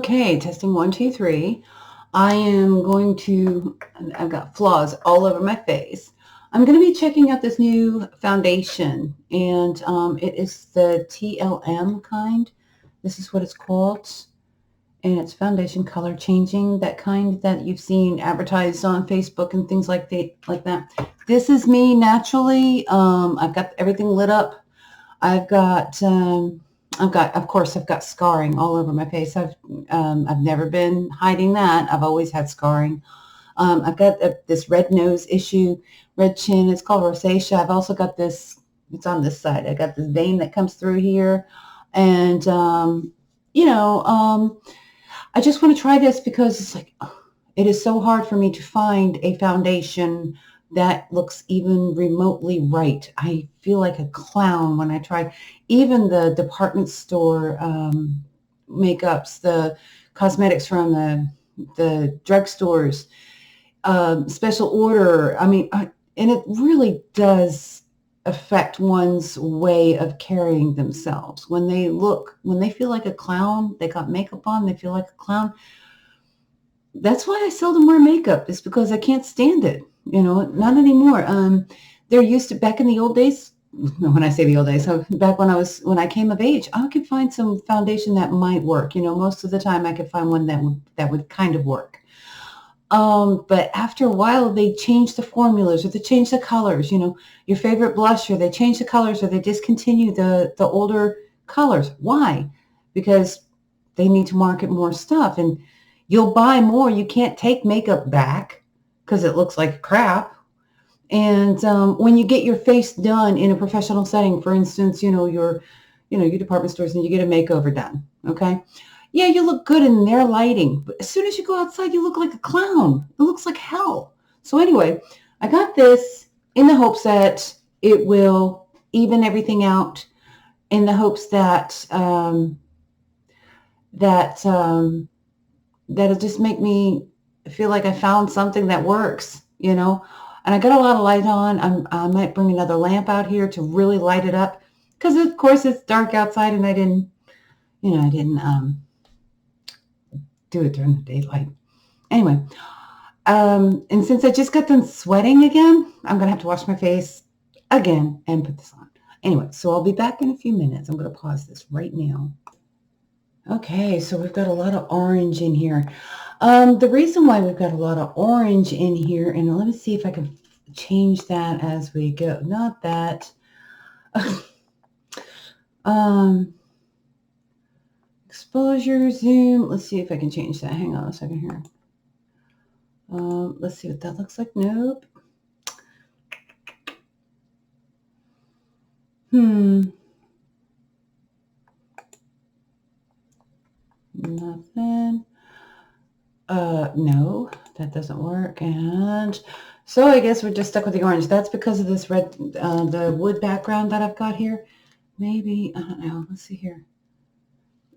Okay, testing 1, 2, 3. I am going to, I've got flaws all over my face. I'm going to be checking out this new foundation, and it is the TLM kind. This is what it's called, and it's foundation color changing, that kind that you've seen advertised on Facebook and things like that. This is me naturally. I've got everything lit up. I've got scarring all over my face. I've never been hiding that. I've always had scarring. I've got this red nose issue, red chin. It's called rosacea. I've also got this. It's on this side. I got this vein that comes through here, and I just want to try this because it's like it is so hard for me to find a foundation that looks even remotely right. I feel like a clown when I try even the department store makeups, the cosmetics from the drugstores, special order. I mean, and it really does affect one's way of carrying themselves. When they feel like a clown, they got makeup on, they feel like a clown. That's why I seldom wear makeup. It's because I can't stand it. Not anymore. There used to, back in the old days, when I say the old days, back when I came of age, I could find some foundation that might work. Most of the time I could find one that would kind of work. But after a while, they change the formulas or they change the colors. Your favorite blusher, they change the colors or they discontinue the older colors. Why? Because they need to market more stuff, and you'll buy more. You can't take makeup back because it looks like crap. And when you get your face done in a professional setting, for instance, your department stores, and you get a makeover done, okay? Yeah, you look good in their lighting, but as soon as you go outside, you look like a clown. It looks like hell. So anyway, I got this in the hopes that it will even everything out, in the hopes that that'll just make me feel like I found something that works, And I got a lot of light on. I might bring another lamp out here to really light it up, because of course it's dark outside, and I didn't do it during the daylight. Anyway, and since I just got done sweating again, I'm gonna have to wash my face again and put this on. Anyway, so I'll be back in a few minutes. I'm gonna pause this right now. Okay, so we've got a lot of orange in here. The reason why we've got a lot of orange in here, and let me see if I can change that as we go. Not that. Exposure, zoom. Let's see if I can change that. Hang on a second here. Let's see what that looks like. Nope. Nothing. No, that doesn't work. And so I guess we're just stuck with the orange. That's because of this red, the wood background that I've got here. Maybe, I don't know. Let's see here.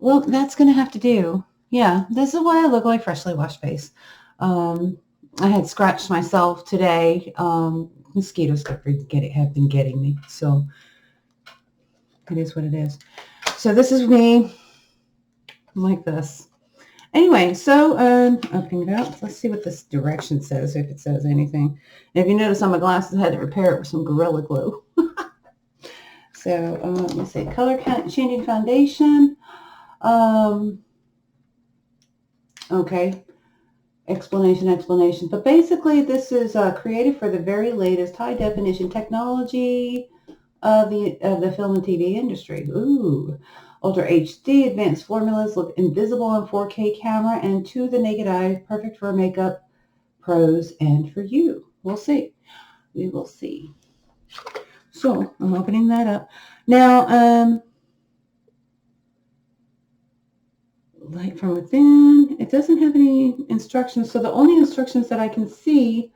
Well, that's going to have to do. Yeah, this is why I look like freshly washed face. I had scratched myself today. Mosquitoes have been getting me. So it is what it is. So this is me. I'm like this. Anyway, so opening it up. Let's see what this direction says, if it says anything. And if you notice on my glasses, I had to repair it with some Gorilla Glue. So let me see. Color changing foundation. Okay. Explanation. But basically, this is created for the very latest high definition technology of the film and TV industry. Ooh. Ultra HD, advanced formulas, look invisible in 4K camera and to the naked eye, perfect for makeup pros and for you. We'll see. We will see. So I'm opening that up. Now, light from within. It doesn't have any instructions. So the only instructions that I can see,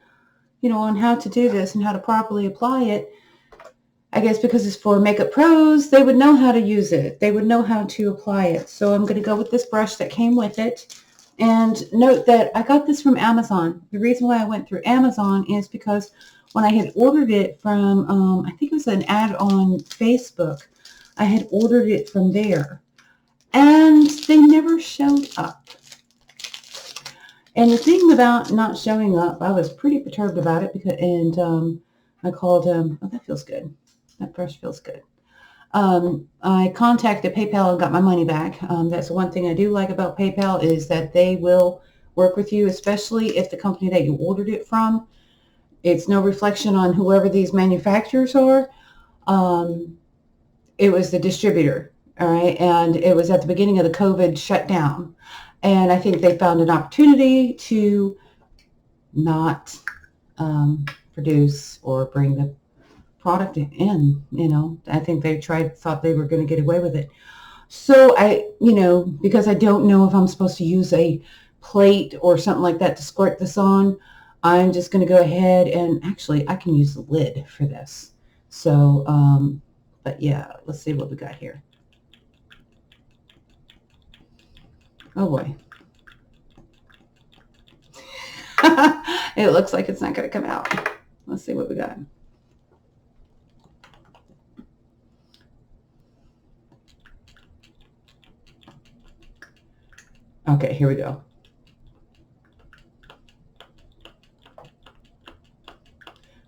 on how to do this and how to properly apply it, I guess because it's for makeup pros, they would know how to use it. They would know how to apply it. So I'm going to go with this brush that came with it. And note that I got this from Amazon. The reason why I went through Amazon is because when I had ordered it from, I think it was an ad on Facebook, I had ordered it from there. And they never showed up. And the thing about not showing up, I was pretty perturbed about it because, and I called him. Oh, that feels good. That brush feels good. I contacted PayPal and got my money back. That's one thing I do like about PayPal is that they will work with you, especially if the company that you ordered it from, it's no reflection on whoever these manufacturers are. It was the distributor, all right, and it was at the beginning of the COVID shutdown. And I think they found an opportunity to not produce or bring the product in. I think they thought they were going to get away with it. So because I don't know if I'm supposed to use a plate or something like that to squirt this on, I'm just going to go ahead and actually I can use the lid for this. So, but yeah, let's see what we got here. Oh boy. It looks like it's not going to come out. Let's see what we got. Okay, here we go.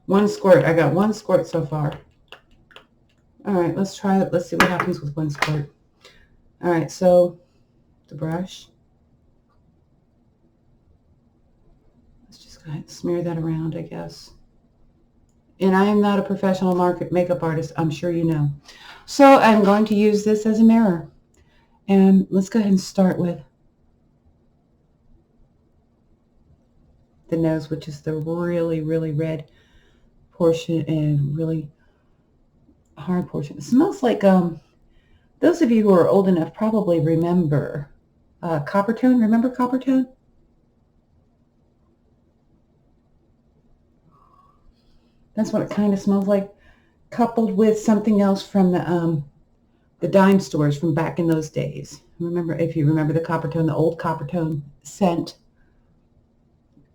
One squirt. I got one squirt so far. All right, let's try it. Let's see what happens with one squirt. All right, so the brush. Let's just go ahead and smear that around, I guess. And I am not a professional makeup artist, I'm sure you know. So I'm going to use this as a mirror. And let's go ahead and start with the nose, which is the really, really red portion and really hard portion. It smells like, those of you who are old enough probably remember Coppertone. Remember Coppertone? That's what it kind of smells like, coupled with something else from the dime stores from back in those days. Remember, if you remember the Coppertone, the old Coppertone scent.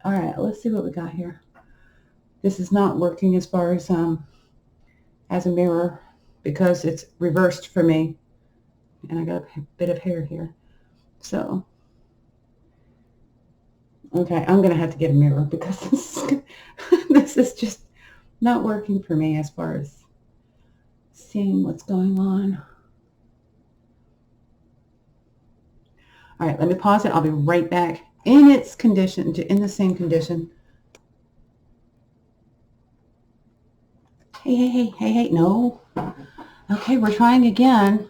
All right, let's see what we got here. This is not working as far as a mirror because it's reversed for me. And I got a bit of hair here. So, okay, I'm going to have to get a mirror because this is just not working for me as far as seeing what's going on. All right, let me pause it. I'll be right back in its condition, in the same condition. Hey, no. Okay, we're trying again.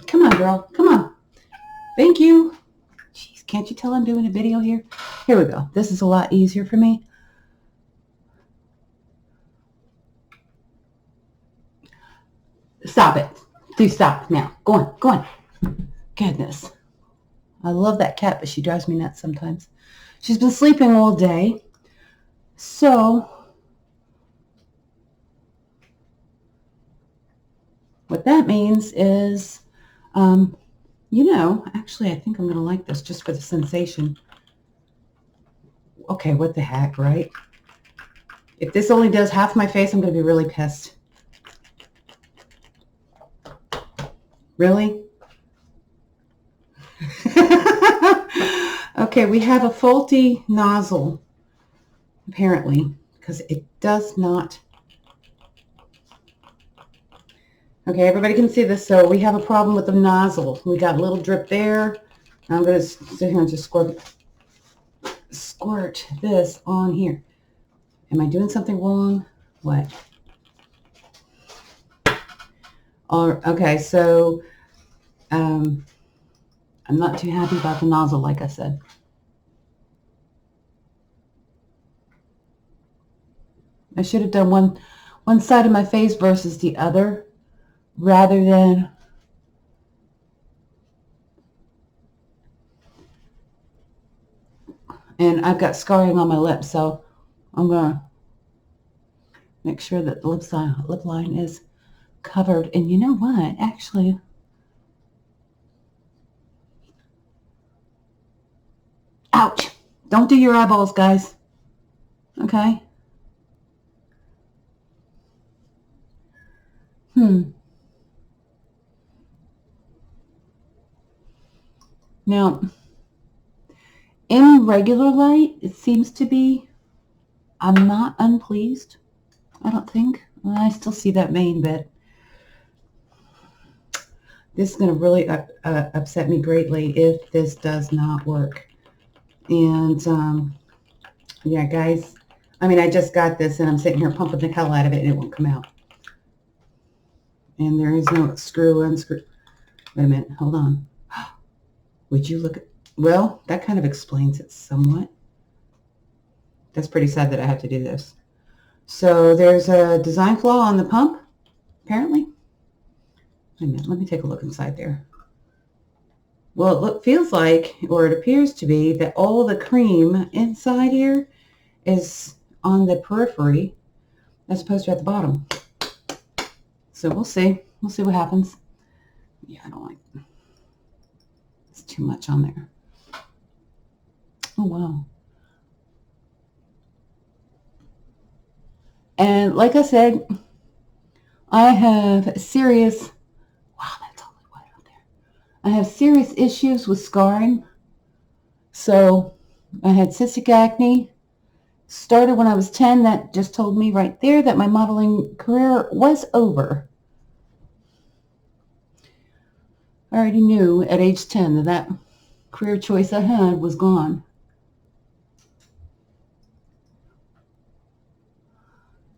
Come on, girl. Come on. Thank you. Jeez, can't you tell I'm doing a video here? Here we go. This is a lot easier for me. Stop it. Do stop now. Go on. Goodness. I love that cat, but she drives me nuts sometimes. She's been sleeping all day. So, what that means is, actually, I think I'm going to like this just for the sensation. Okay, what the heck, right? If this only does half my face, I'm going to be really pissed. Really? Okay, we have a faulty nozzle, apparently, because it does not. Okay, everybody can see this. So we have a problem with the nozzle. We got a little drip there. I'm going to sit here and just squirt this on here. Am I doing something wrong? What? Okay, so I'm not too happy about the nozzle, like I said. I should have done one side of my face versus the other rather than and I've got scarring on my lips, so I'm gonna make sure that the lip line is covered. And you know what? Actually, ouch! Don't do your eyeballs, guys. Okay. Now, In regular light, it seems to be, I'm not unpleased, I don't think. I still see that main bit. This is going to really upset me greatly if this does not work. And yeah, guys, I mean, I just got this and I'm sitting here pumping the hell out of it and it won't come out. And there is no screw, unscrew. Wait a minute, hold on. Would you look at, well, that kind of explains it somewhat. That's pretty sad that I have to do this. So there's a design flaw on the pump, apparently. Wait a minute, let me take a look inside there. Well, it feels like, or it appears to be, that all the cream inside here is on the periphery as opposed to at the bottom. So we'll see. We'll see what happens. Yeah, I don't like it. It's too much on there. Oh, wow. And like I said, I have serious, wow, that's totally white out there. I have serious issues with scarring. So I had cystic acne. Started when I was 10. That just told me right there that my modeling career was over. I already knew at age 10 that that career choice I had was gone.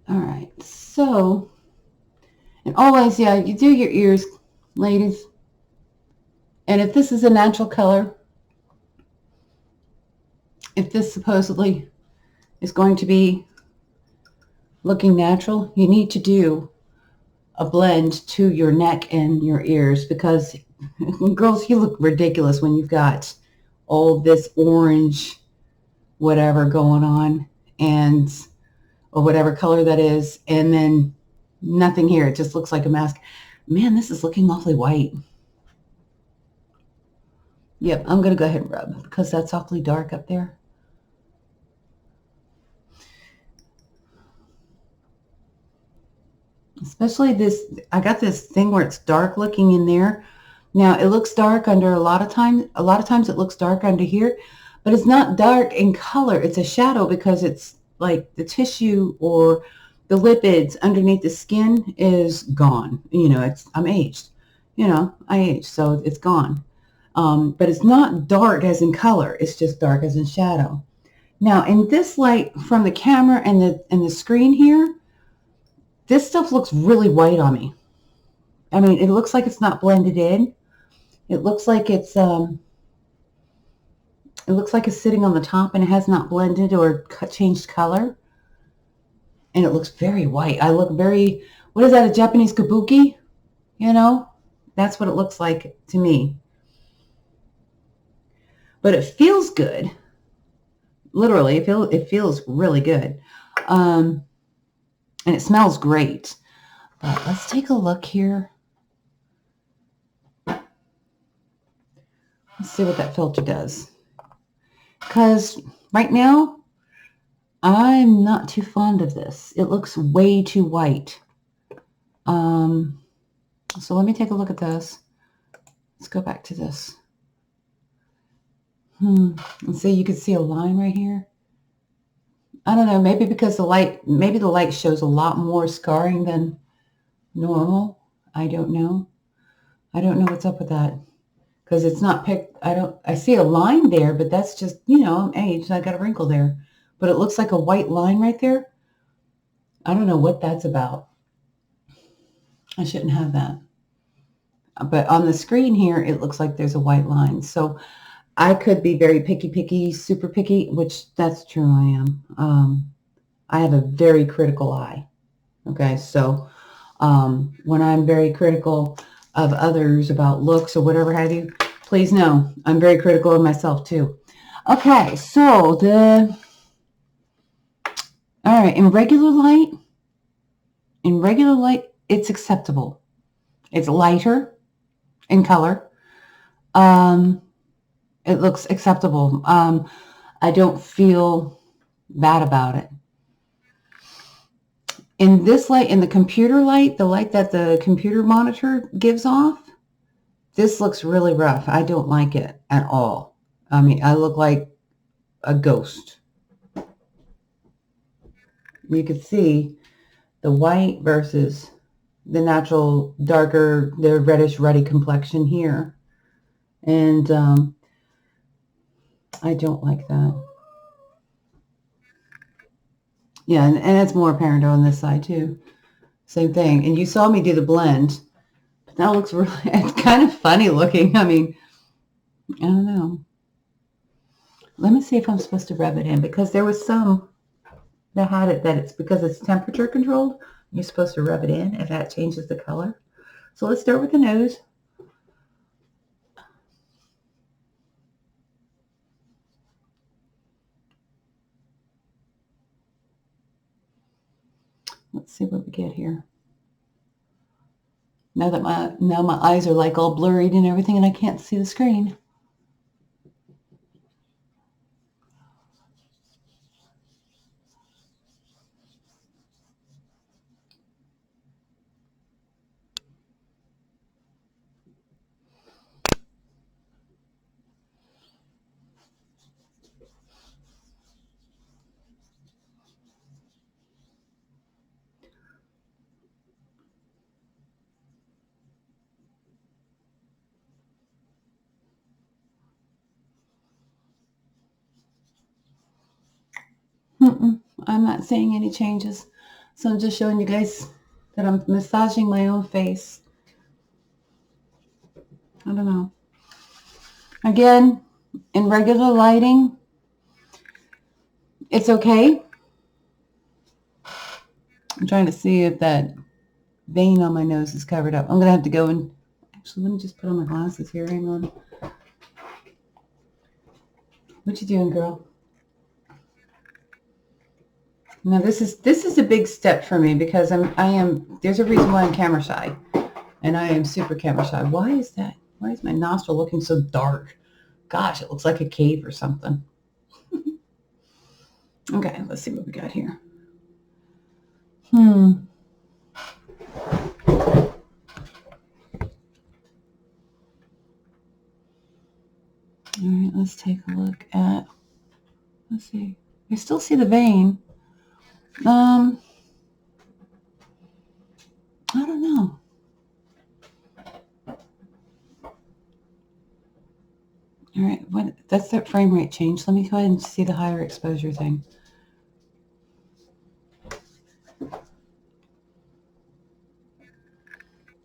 All right, so, and always, yeah, you do your ears, ladies. And if this is a natural color, if this supposedly is going to be looking natural, you need to do a blend to your neck and your ears, because girls, you look ridiculous when you've got all this orange whatever going on, and or whatever color that is, and then nothing here. It just looks like a mask. Man, this is looking awfully white. Yep, I'm going to go ahead and rub because that's awfully dark up there. Especially this, I got this thing where it's dark looking in there. Now it looks dark under a lot of times it looks dark under here, but it's not dark in color. It's a shadow because it's like the tissue or the lipids underneath the skin is gone. You know, I'm aged. You know, I aged, so it's gone. But it's not dark as in color. It's just dark as in shadow. Now in this light from the camera and the screen here, this stuff looks really white on me. I mean, it looks like it's not blended in. It looks like it's sitting on the top and it has not blended or changed color. And it looks very white. I look very, what is that, a Japanese kabuki? You know, that's what it looks like to me. But it feels good. Literally, it feels really good. And it smells great. But let's take a look here. Let's see what that filter does. Because right now, I'm not too fond of this. It looks way too white. So let me take a look at this. Let's go back to this. And see, you can see a line right here. I don't know, maybe because the light shows a lot more scarring than normal. I don't know. I don't know what's up with that. Because it's not picked, I see a line there, but that's just, you know, I'm aged, I got a wrinkle there. But it looks like a white line right there. I don't know what that's about. I shouldn't have that. But on the screen here, it looks like there's a white line. So I could be very picky, super picky, which that's true, I am. I have a very critical eye. Okay, so when I'm very critical of others about looks or whatever have you, please know I'm very critical of myself too. Okay, so all right, in regular light, it's acceptable. It's lighter in color. It looks acceptable. I don't feel bad about it. In this light, in the computer light, the light that the computer monitor gives off, this looks really rough. I don't like it at all. I mean, I look like a ghost. You can see the white versus the natural darker, the reddish ruddy complexion here. And I don't like that. Yeah, and it's more apparent on this side too. Same thing. And you saw me do the blend. But that looks really, it's kind of funny looking. I mean, I don't know. Let me see if I'm supposed to rub it in, because there was some that had it that it's because it's temperature controlled. You're supposed to rub it in if that changes the color. So let's start with the nose. Let's see what we get here. Now that my eyes are like all blurred and everything, and I can't see the screen. I'm not seeing any changes. So I'm just showing you guys that I'm massaging my own face. I don't know. Again, in regular lighting, it's okay. I'm trying to see if that vein on my nose is covered up. I'm going to have to go and... Actually, let me just put on my glasses here. Hang on. What you doing, girl? Now this is a big step for me, because there's a reason why I'm camera shy, and I am super camera shy. Why is that? Why is my nostril looking so dark? Gosh, it looks like a cave or something. Okay, let's see what we got here. All right, let's take a look at, let's see. I still see the vein. I don't know. All right, that's that frame rate change. Let me go ahead and see the higher exposure thing.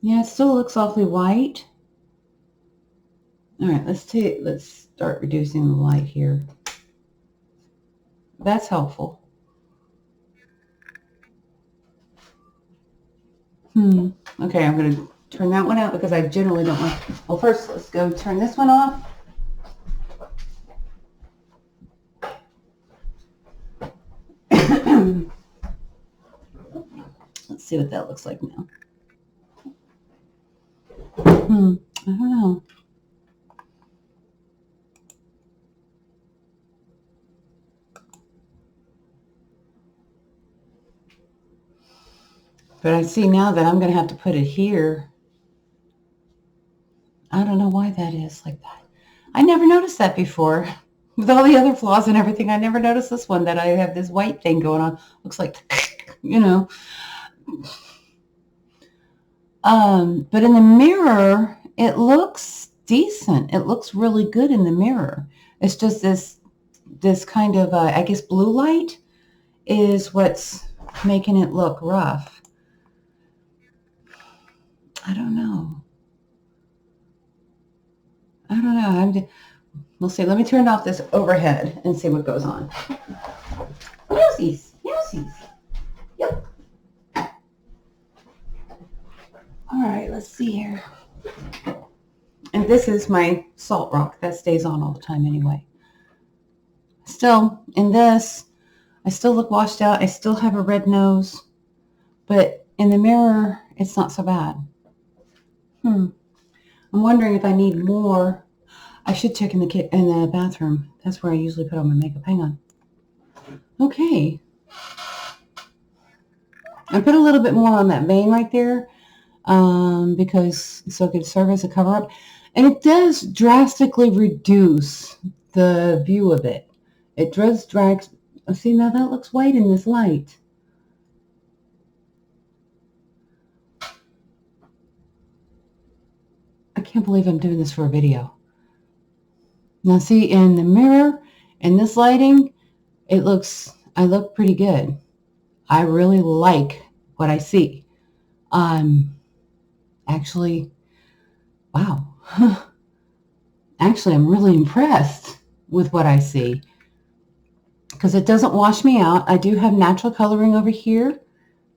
Yeah, it still looks awfully white. All right, let's start reducing the light here. That's helpful. Okay, I'm going to turn that one out, because I generally don't want... Well, first, let's go turn this one off. Let's see what that looks like now. I don't know. But I see now that I'm going to have to put it here. I don't know why that is like that. I never noticed that before. With all the other flaws and everything, I never noticed this one, that I have this white thing going on. Looks like, you know. But in the mirror, it looks decent. It looks really good in the mirror. It's just this kind of, I guess, blue light is what's making it look rough. I don't know. We'll see. Let me turn off this overhead and see what goes on. Newsies. Yep. All right, let's see here. And this is my salt rock. That stays on all the time anyway. Still, in this, I still look washed out. I still have a red nose. But in the mirror, it's not so bad. I'm wondering if I need more. I should check in the bathroom. That's where I usually put on my makeup. Hang on. Okay. I put a little bit more on that vein right there, because so it could serve as a cover-up. And it does drastically reduce the view of it. It does drag. See, now that looks white in this light. I can't believe I'm doing this for a video. Now see, in the mirror, in this lighting, I look pretty good. I really like what I see. Actually, wow. Actually, I'm really impressed with what I see because it doesn't wash me out. I do have natural coloring over here,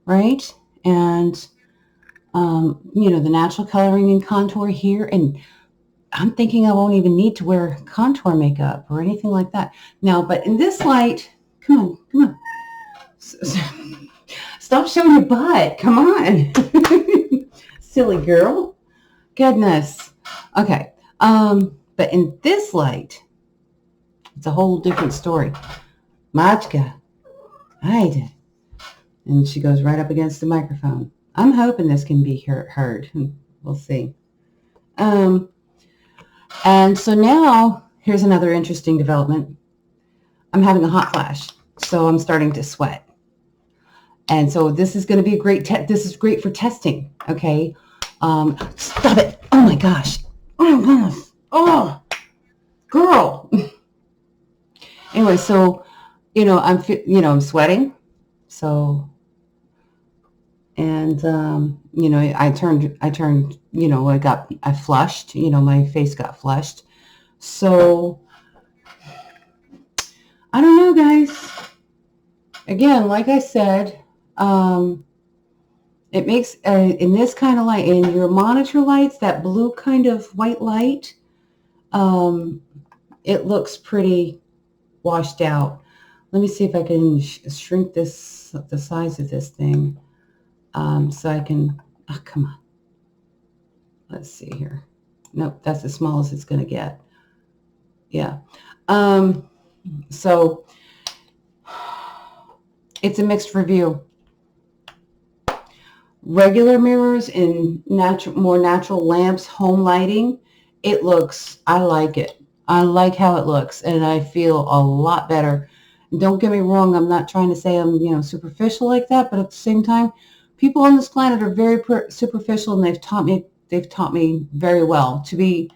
right? And, the natural coloring and contour here. And I'm thinking I won't even need to wear contour makeup or anything like that. Now, but in this light, come on. Stop showing your butt. Come on. Silly girl. Goodness. Okay. But in this light, it's a whole different story. Machka. Hi. And she goes right up against the microphone. I'm hoping this can be heard. We'll see. And so now, here's another interesting development. I'm having a hot flash, so I'm starting to sweat. And so this is going to be a great this is great for testing, okay? Stop it. Oh my gosh. Oh my goodness. Oh, girl. Anyway, so, I'm sweating. So, and, I turned, I flushed, my face got flushed. So, I don't know, guys. Again, like I said, it makes, in this kind of light, in your monitor lights, that blue kind of white light, it looks pretty washed out. Let me see if I can shrink the size of this thing, so I can, oh, come on. Let's see here. Nope, that's as small as it's going to get. Yeah. So it's a mixed review. Regular mirrors in more natural lamps, home lighting, I like it. I like how it looks, and I feel a lot better. Don't get me wrong, I'm not trying to say I'm, superficial like that, but at the same time, people on this planet are very superficial, and they've taught me very well to be,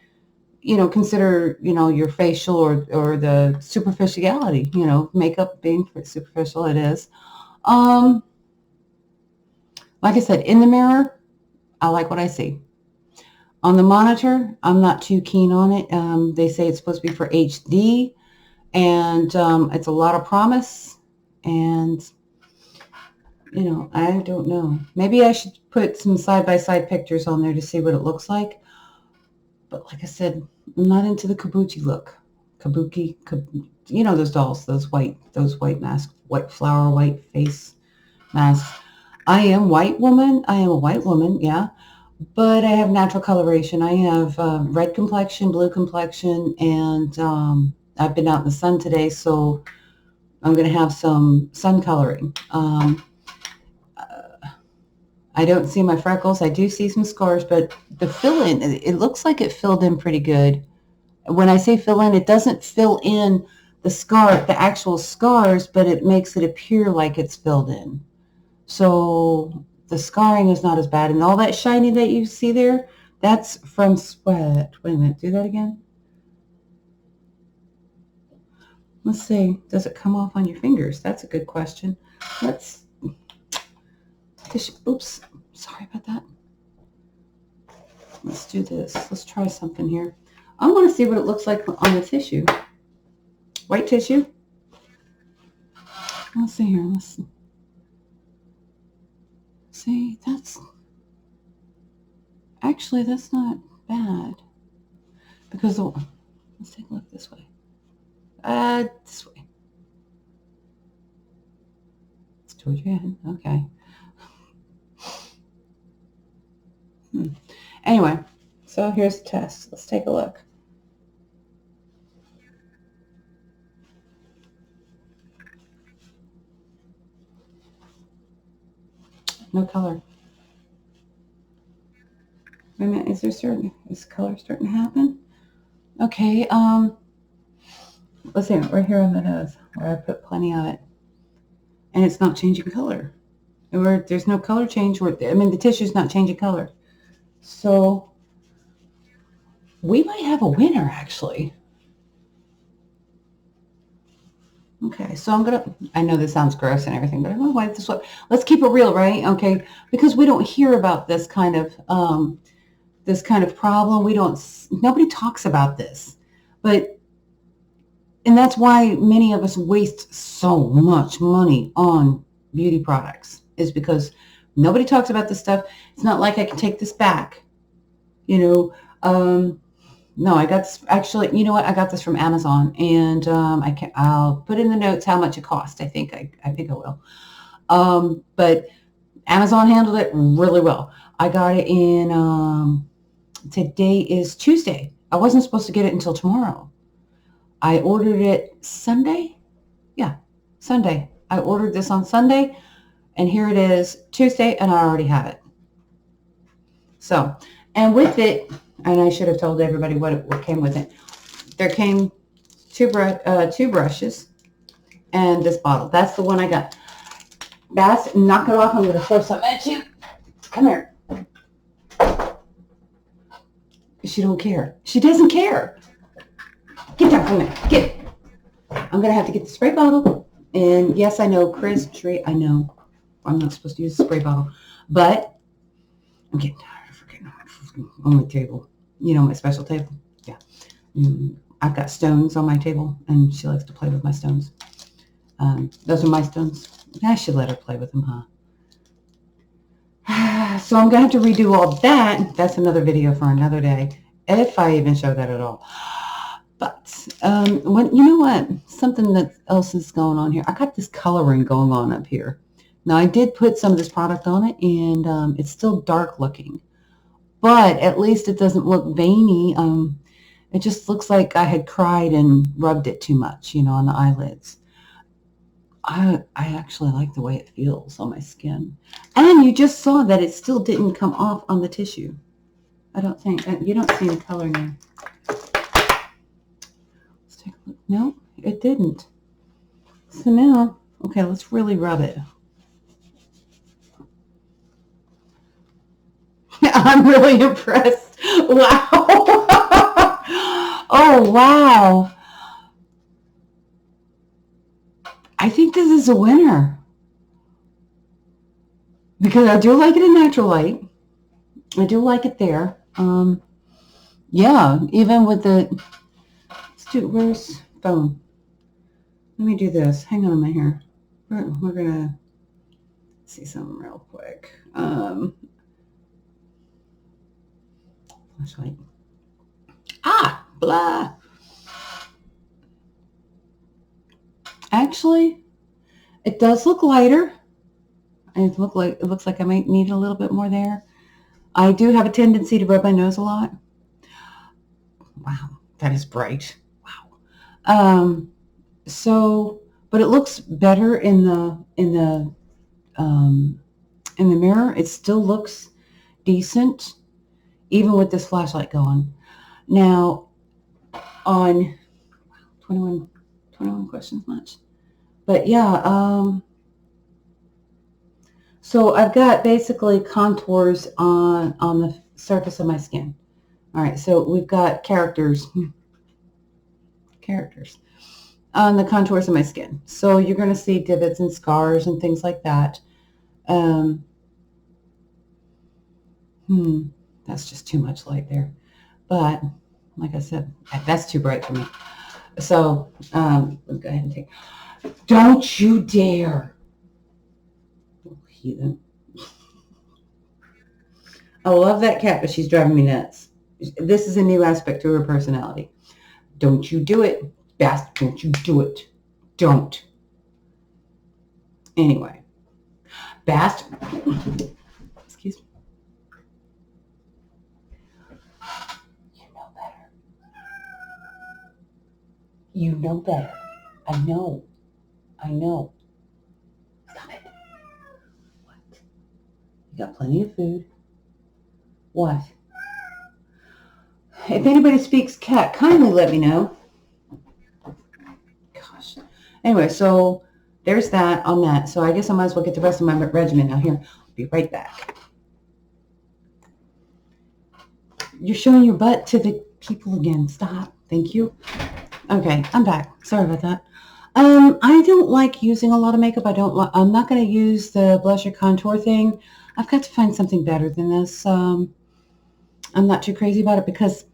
consider, your facial or the superficiality, makeup being superficial, it is. Like I said, in the mirror, I like what I see. On the monitor, I'm not too keen on it. They say it's supposed to be for HD, and it's a lot of promise. And, I don't know. Maybe I should put some side-by-side pictures on there to see what it looks like. But like I said, I'm not into the kabuki look. Kabuki, those dolls, those white masks, white flower, white face masks. I am a white woman, yeah. But I have natural coloration. I have red complexion, blue complexion, and I've been out in the sun today, so I'm going to have some sun coloring. I don't see my freckles. I do see some scars, but the fill-in, it looks like it filled in pretty good. When I say fill in, it doesn't fill in the actual scars, but it makes it appear like it's filled in. So the scarring is not as bad. And all that shiny that you see there, that's from sweat. Wait a minute, do that again. Let's see, does it come off on your fingers? That's a good question. Oops, sorry about that. Let's do this. Let's try something here. I want to see what it looks like on the tissue. White tissue. Let's see here. Let's see. That's not bad. Because let's take a look this way. This way. It's towards your head. Okay. Anyway, so here's the test. Let's take a look. No color. Wait a minute, is color starting to happen? Okay, let's see, right here on the nose where I put plenty of it. And it's not changing color. Or there's no color change. The tissue's not changing color. So we might have a winner, actually. Okay, so I know this sounds gross and everything, but I'm going to wipe this up. Let's keep it real, right? Okay, because we don't hear about this kind of problem. Nobody talks about this. And that's why many of us waste so much money on beauty products, is because nobody talks about this stuff. It's not like I can take this back, No, I got this, actually, you know what? I got this from Amazon, and I'll put in the notes how much it cost. I think I will. But Amazon handled it really well. I got it in, today is Tuesday. I wasn't supposed to get it until tomorrow. I ordered it Sunday. Yeah, Sunday. I ordered this on Sunday, and here it is Tuesday, and I already have it. So, and with it, and I should have told everybody what came with it. There came two brushes and this bottle. That's the one I got. Bass, knock it off. I'm going to throw something at you. Come here. She don't care. She doesn't care. Get down from there. Get. I'm going to have to get the spray bottle. And yes, I know, Chris, Tree, I know I'm not supposed to use the spray bottle. But I'm getting tired of forgetting on my table. My special table. Yeah. I've got stones on my table, and she likes to play with my stones. Those are my stones. I should let her play with them, huh? So I'm going to have to redo all that. That's another video for another day, if I even show that at all. But you know what? Something else is going on here. I got this coloring going on up here. Now, I did put some of this product on it, and it's still dark looking. But at least it doesn't look veiny. It just looks like I had cried and rubbed it too much, on the eyelids. I actually like the way it feels on my skin. And you just saw that it still didn't come off on the tissue. I don't think. You don't see any color now. Let's take a look. No, it didn't. So now, okay, let's really rub it. I'm really impressed. Wow. Oh, wow. I think this is a winner. Because I do like it in natural light. I do like it there. Yeah, even with the... Where's phone? Let me do this. Hang on a minute here. We're going to see something real quick. Flashlight. Blah. Actually, it does look lighter. It looks like I might need a little bit more there. I do have a tendency to rub my nose a lot. Wow, that is bright. Wow. But it looks better in the mirror. It still looks decent, even with this flashlight going. Now, on 21 questions much. But yeah, so I've got basically contours on the surface of my skin. All right, so we've got characters on the contours of my skin. So you're going to see divots and scars and things like that. That's just too much light there. But like I said, that's too bright for me. So let's go ahead and take. Don't you dare. Heathen. I love that cat, but she's driving me nuts. This is a new aspect to her personality. Don't you do it. Bast, don't you do it. Don't. Anyway. Bast. Excuse me. You know better. You know better. I know. Stop it. What? You got plenty of food. What? If anybody speaks cat, kindly let me know. Anyway, so there's that on that. So I guess I might as well get the rest of my regimen now. Here, I'll be right back. You're showing your butt to the people again. Stop. Thank you. Okay, I'm back. Sorry about that. I don't like using a lot of makeup. I'm not going to use the blusher contour thing. I've got to find something better than this. I'm not too crazy about it because,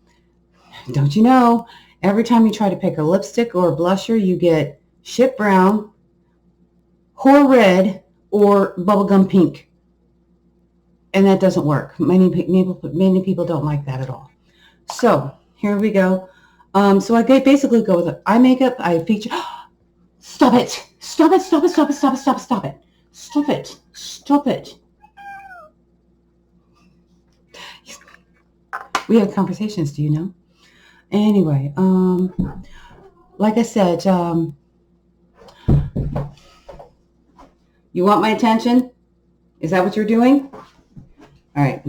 don't you know, every time you try to pick a lipstick or a blusher, you get shit brown, whore red, or bubblegum pink. And that doesn't work. Many people don't like that at all. So here we go. So I basically go with eye makeup. I feature... Stop it. Stop it. Stop it. Stop it. Stop it. Stop it. Stop it. Stop it. Stop it. We have conversations, do you know? Anyway, like I said, you want my attention? Is that what you're doing? All right.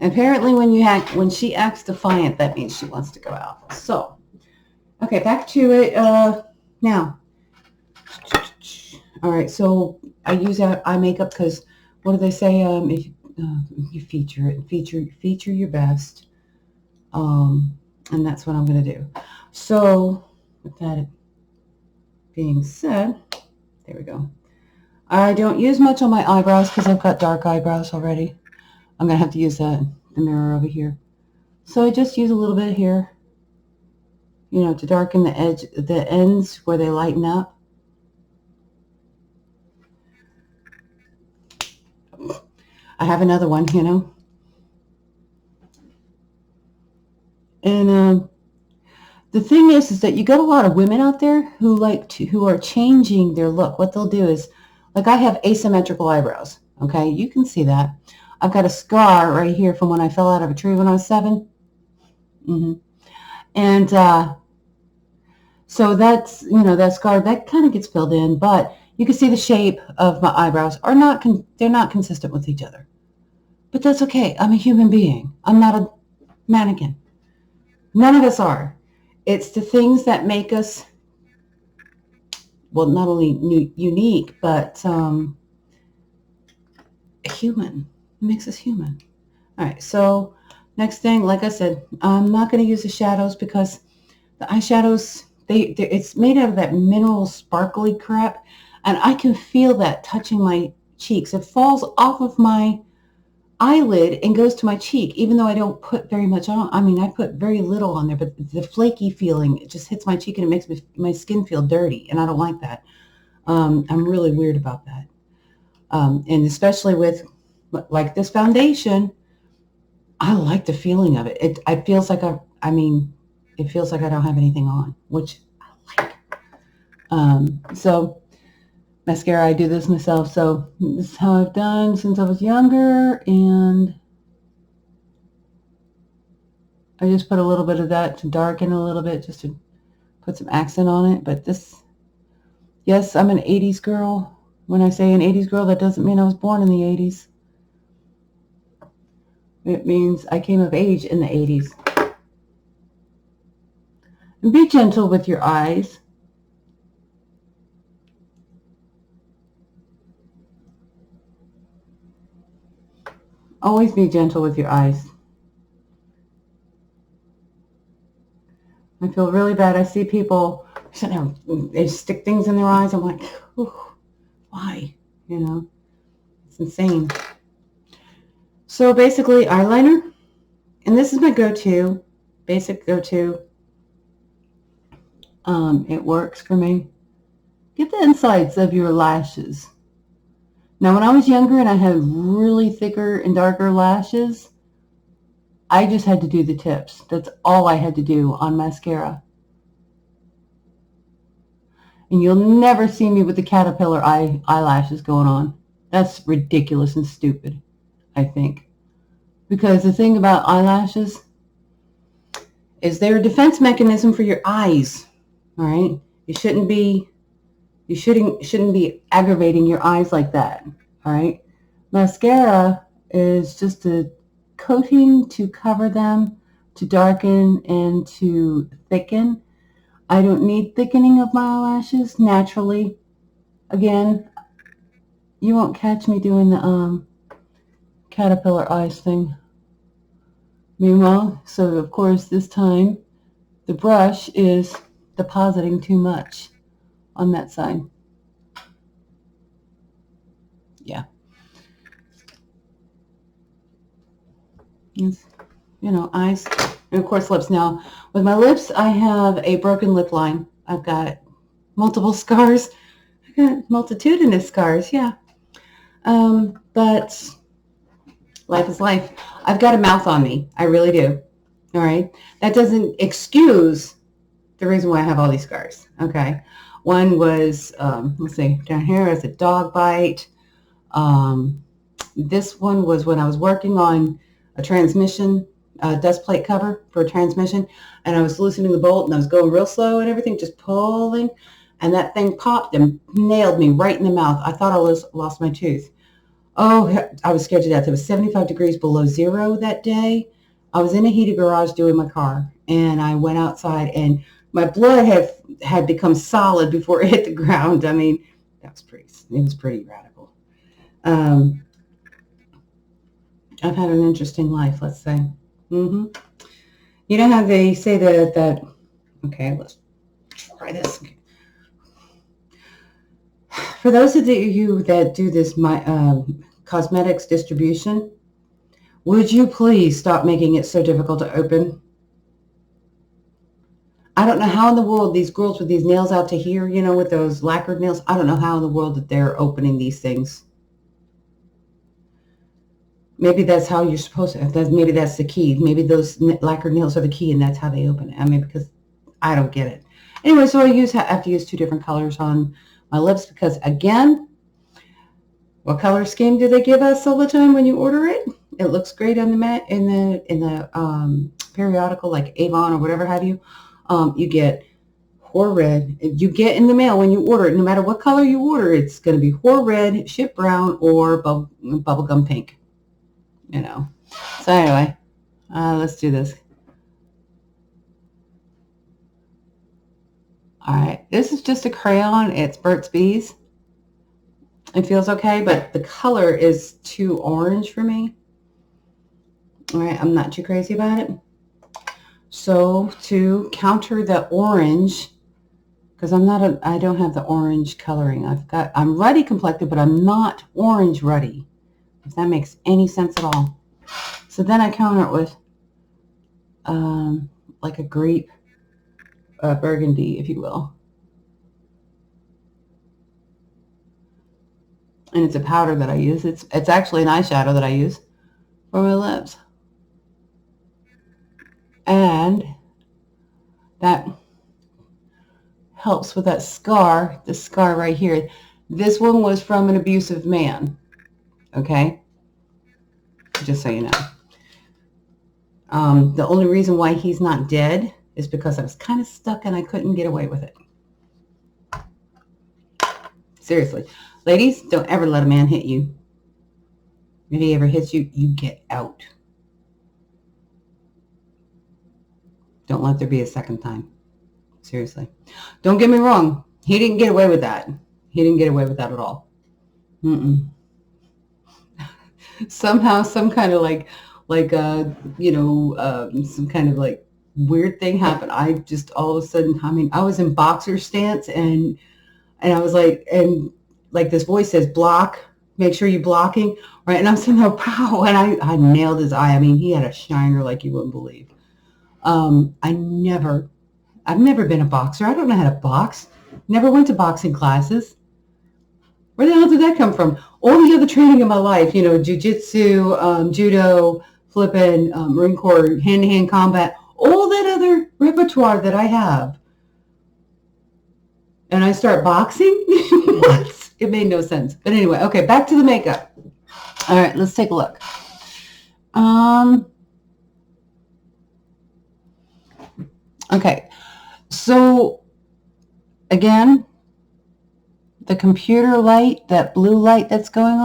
Apparently when she acts defiant, that means she wants to go out. So, okay, back to it now. All right, so I use eye makeup because what do they say? If you feature your best, and that's what I'm going to do. So, with that being said, there we go. I don't use much on my eyebrows because I've got dark eyebrows already. I'm going to have to use the mirror over here. So I just use a little bit here, to darken the ends where they lighten up. I have another one, And the thing is that you got a lot of women out there who are changing their look. What they'll do is, like I have asymmetrical eyebrows. Okay, you can see that. I've got a scar right here from when I fell out of a tree when I was 7. And so that's, that scar, that kind of gets filled in, but you can see the shape of my eyebrows they're not consistent with each other. But that's okay. I'm a human being. I'm not a mannequin. None of us are. It's the things that make us, well, not only unique, but human. It makes us human. All right, so next thing, like I said, I'm not going to use the shadows because the eyeshadows, it's made out of that mineral sparkly crap, and I can feel that touching my cheeks. It falls off of my eyelid and goes to my cheek, even though I don't put very much on. I mean, I put very little on there, but the flaky feeling, it just hits my cheek and it makes my skin feel dirty, and I don't like that. I'm really weird about that. And especially with, like, this foundation, I like the feeling of it. It feels like it feels like I don't have anything on, which I like. So mascara, I do this myself. So this is how I've done since I was younger, and I just put a little bit of that to darken a little bit, just to put some accent on it. But this, yes, I'm an 80s girl. When I say an 80s girl, that doesn't mean I was born in the 80s. It means I came of age in the 80s. And be gentle with your eyes. Always be gentle with your eyes. I feel really bad. I see people sitting there, they stick things in their eyes. I'm like, why? It's insane. So basically, eyeliner, and this is my go-to, basic go-to. It works for me. Get the insides of your lashes. Now, when I was younger and I had really thicker and darker lashes, I just had to do the tips. That's all I had to do on mascara. And you'll never see me with the caterpillar eyelashes going on. That's ridiculous and stupid, I think. Because the thing about eyelashes is they're a defense mechanism for your eyes. All right? You shouldn't be aggravating your eyes like that. All right? Mascara is just a coating to cover them, to darken, and to thicken. I don't need thickening of my eyelashes naturally. Again, you won't catch me doing the caterpillar eyes thing. Meanwhile, so of course this time the brush is depositing too much on that side. Yeah. Yes. Eyes, and of course lips. Now, with my lips, I have a broken lip line. I've got multiple scars. I got multitudinous scars, yeah. But life is life. I've got a mouth on me. I really do. All right. That doesn't excuse the reason why I have all these scars. Okay. One was, let's see, down here is a dog bite. This one was when I was working on a transmission, dust plate cover for a transmission, and I was loosening the bolt, and I was going real slow and everything, just pulling, and that thing popped and nailed me right in the mouth. I thought I lost my tooth. Oh, I was scared to death. It was 75 degrees below zero that day. I was in a heated garage doing my car, and I went outside, and my blood had become solid before it hit the ground. I mean, it was pretty radical. I've had an interesting life, let's say. You know how they say that okay, let's try this. For those of you that do this cosmetics distribution, would you please stop making it so difficult to open? I don't know how in the world these girls with these nails out to here, with those lacquered nails, I don't know how in the world that they're opening these things. Maybe that's how you're supposed to. Maybe that's the key. Maybe those lacquered nails are the key, and that's how they open it. I mean, because I don't get it. Anyway, so I have to use two different colors on my lips because, again, what color scheme do they give us all the time when you order it? It looks great on the in the periodical, like Avon or whatever have you. You get Whore Red. You get in the mail when you order it. No matter what color you order, it's going to be Whore Red, Ship Brown, or Bubblegum Pink. So anyway, let's do this. All right, this is just a crayon. It's Burt's Bees. It feels okay, but the color is too orange for me. All right, I'm not too crazy about it. So to counter the orange, because I don't have the orange coloring. I'm ruddy complected, but I'm not orange ruddy, if that makes any sense at all. So then I counter it with like a grape burgundy, if you will. And it's a powder that I use. It's actually an eyeshadow that I use for my lips. And that helps with that scar, the scar right here. This one was from an abusive man. Okay? Just so you know. The only reason why he's not dead is because I was kind of stuck and I couldn't get away with it. Seriously. Ladies, don't ever let a man hit you. If he ever hits you, you get out. Don't let there be a second time. Seriously. Don't get me wrong. He didn't get away with that. He didn't get away with that at all. Somehow, some kind of some kind of like weird thing happened. I just all of a sudden, I was in boxer stance and I was like, and like this voice says, block, make sure you're blocking, right? And I'm somehow, pow, and I nailed his eye. I mean, he had a shiner like you wouldn't believe. I've never been a boxer. I don't know how to box. Never went to boxing classes. Where the hell did that come from? All the other training in my life, jiu-jitsu, judo, flipping, Marine Corps, hand-to-hand combat, all that other repertoire that I have. And I start boxing? What? It made no sense. But anyway, okay, back to the makeup. All right, let's take a look. Okay, so again, the computer light, that blue light that's going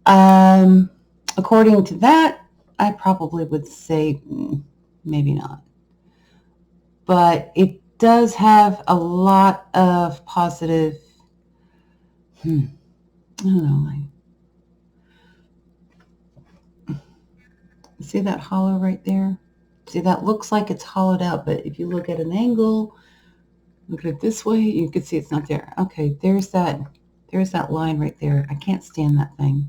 on, according to that, I probably would say maybe not. But it does have a lot of positive, I don't know, like, see that hollow right there? See, that looks like it's hollowed out, but if you look at an angle, look at it this way, you can see it's not there. Okay, there's that line right there. I can't stand that thing.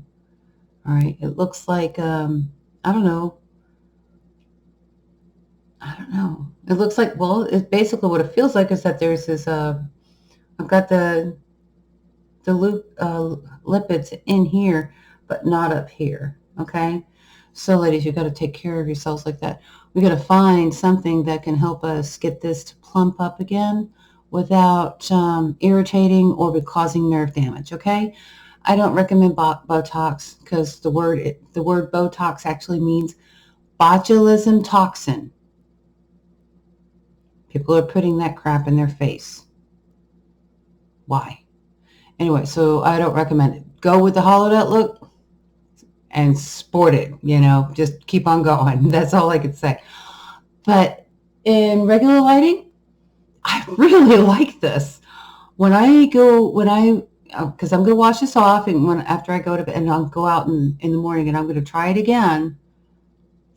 All right, it looks like, I don't know. It looks like, well, it's basically what it feels like is that there's this, I've got the lipids in here, but not up here, okay? So ladies, you got to take care of yourselves like that. We got to find something that can help us get this to plump up again without irritating or causing nerve damage, okay? I don't recommend Botox because the word Botox actually means botulism toxin. People are putting that crap in their face. Why? Anyway, so I don't recommend it. Go with the hollowed out look and sport it, just keep on going. That's all I could say. But in regular lighting, I really like this. Because I'm going to wash this off and after I go to bed, and I'll go out in the morning and I'm going to try it again.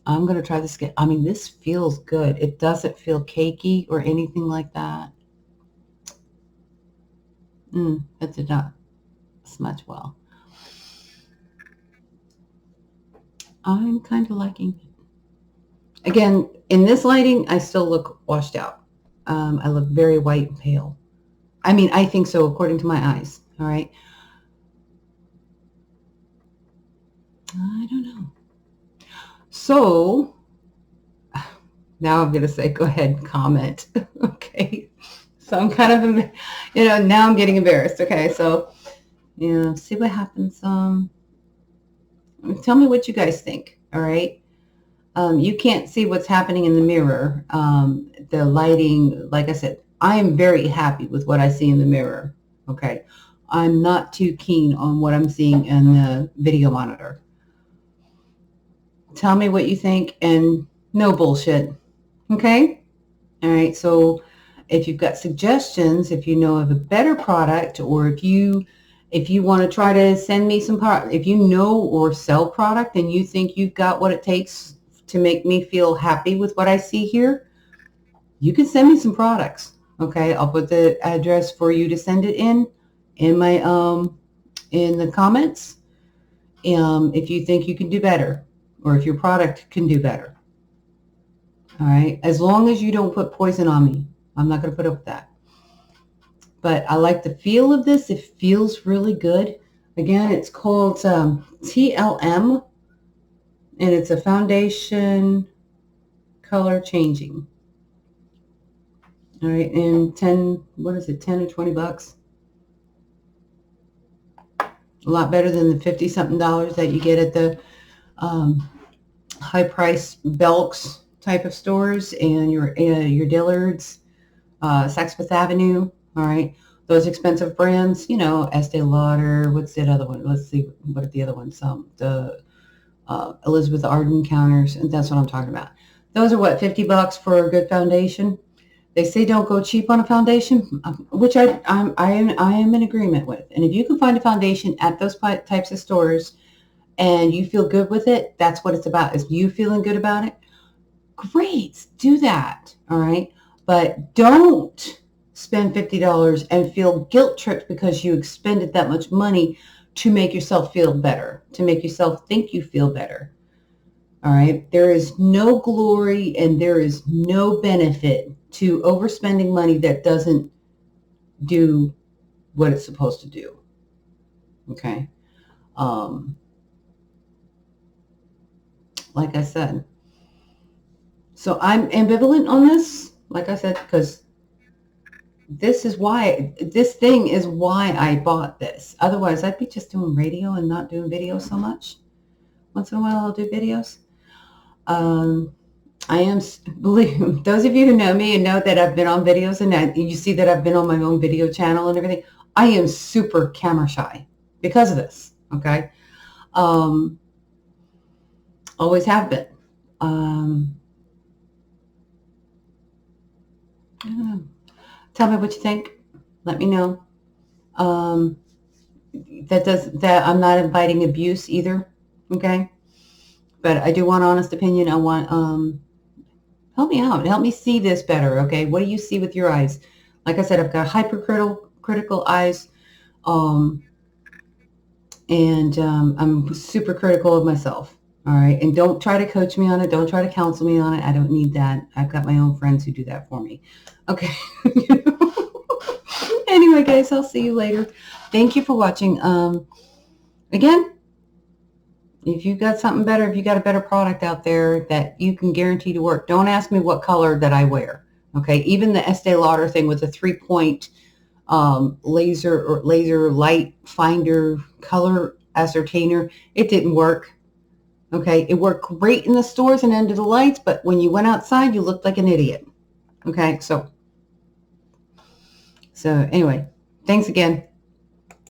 I'm going to try this again. I mean, this feels good. It doesn't feel cakey or anything like that. It did not smudge well. I'm kind of liking it. Again, in this lighting, I still look washed out. I look very white and pale. I mean, I think so according to my eyes. All right. I don't know. So now I'm going to say, go ahead and comment. Okay. So I'm kind of, now I'm getting embarrassed. Okay. So, see what happens. Tell me what you guys think. All right. You can't see what's happening in the mirror. The lighting, like I said, I am very happy with what I see in the mirror. Okay. I'm not too keen on what I'm seeing in the video monitor. Tell me what you think and no bullshit. Okay. All right. So if you've got suggestions, if you know of a better product, or if you want to try to send me some product, if you know or sell product and you think you've got what it takes to make me feel happy with what I see here, you can send me some products. Okay, I'll put the address for you to send it in my in the comments. If you think you can do better, or if your product can do better. All right, as long as you don't put poison on me, I'm not going to put up with that. But I like the feel of this. It feels really good. Again, it's called TLM, and it's a foundation color changing. All right, and 10 or 20 bucks? A lot better than the 50 something dollars that you get at the high price Belk's type of stores and your Dillard's, Saks Fifth Avenue. All right, those expensive brands, Estee Lauder. What's that other one? Let's see, what are the other ones? The Elizabeth Arden counters, and that's what I'm talking about. Those are what, 50 bucks for a good foundation. They say don't go cheap on a foundation, which I am in agreement with. And if you can find a foundation at those types of stores and you feel good with it, that's what it's about. Is you feeling good about it? Great, do that. All right, but don't spend $50 and feel guilt tripped because you expended that much money to make yourself feel better, to make yourself think you feel better. All right, there is no glory and there is no benefit to overspending money that doesn't do what it's supposed to do. Okay. Like I said, so I'm ambivalent on this, like I said, because this thing is why I bought this. Otherwise, I'd be just doing radio and not doing videos so much. Once in a while, I'll do videos. I am, believe those of you who know me and know that I've been on videos and you see that I've been on my own video channel and everything, I am super camera shy because of this. Okay. Always have been. I don't know. Tell me what you think. Let me know. That I'm not inviting abuse either. Okay. But I do want honest opinion. I want, help me out. Help me see this better. Okay. What do you see with your eyes? Like I said, I've got hypercritical eyes. I'm super critical of myself. All right. And don't try to coach me on it. Don't try to counsel me on it. I don't need that. I've got my own friends who do that for me. Okay. Anyway, guys, I'll see you later. Thank you for watching. Again, if you've got something better, if you got a better product out there that you can guarantee to work, don't ask me what color that I wear. Okay. Even the Estee Lauder thing with the 3-point laser light finder color ascertainer, it didn't work. Okay. It worked great in the stores and under the lights, but when you went outside, you looked like an idiot. Okay. So anyway, thanks again.